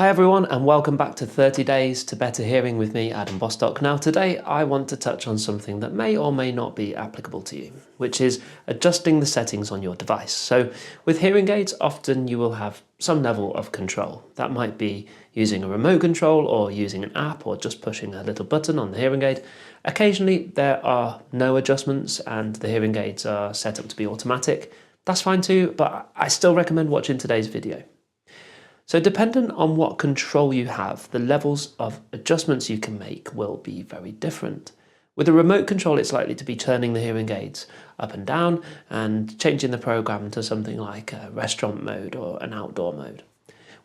Hi everyone, and welcome back to 30 Days to Better Hearing with me, Adam Bostock. Now today I want to touch on something that may or may not be applicable to you, which is adjusting the settings on your device. So with hearing aids, often you will have some level of control. That might be using a remote control or using an app or just pushing a little button on the hearing aid. Occasionally there are no adjustments and the hearing aids are set up to be automatic. That's fine too, but I still recommend watching today's video. So dependent on what control you have, the levels of adjustments you can make will be very different. With a remote control, it's likely to be turning the hearing aids up and down and changing the program to something like a restaurant mode or an outdoor mode.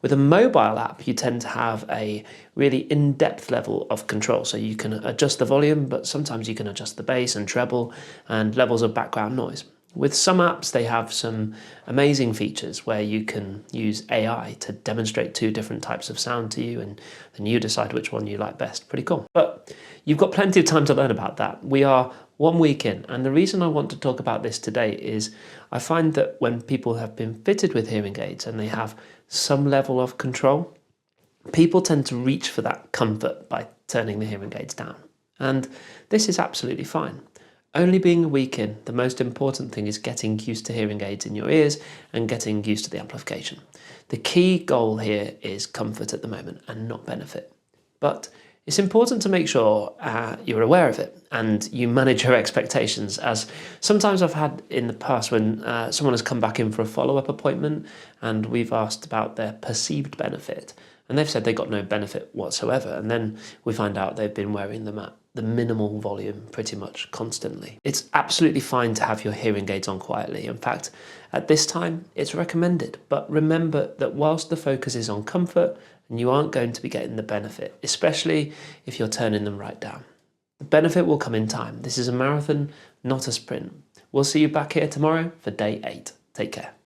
With a mobile app, you tend to have a really in-depth level of control. So you can adjust the volume, but sometimes you can adjust the bass and treble and levels of background noise. With some apps, they have some amazing features where you can use AI to demonstrate two different types of sound to you, and then you decide which one you like best. Pretty cool. But you've got plenty of time to learn about that. We are 1 week in, and the reason I want to talk about this today is I find that when people have been fitted with hearing aids and they have some level of control, people tend to reach for that comfort by turning the hearing aids down. And this is absolutely fine. Only being a week in, the most important thing is getting used to hearing aids in your ears and getting used to the amplification. The key goal here is comfort at the moment and not benefit. But it's important to make sure you're aware of it and you manage your expectations, as sometimes I've had in the past when someone has come back in for a follow-up appointment and we've asked about their perceived benefit and they've said they got no benefit whatsoever, and then we find out they've been wearing them at the minimal volume pretty much constantly. It's absolutely fine to have your hearing aids on quietly. In fact, at this time, it's recommended. But remember that whilst the focus is on comfort, and you aren't going to be getting the benefit, especially if you're turning them right down. The benefit will come in time. This is a marathon, not a sprint. We'll see you back here tomorrow for day 8. Take care.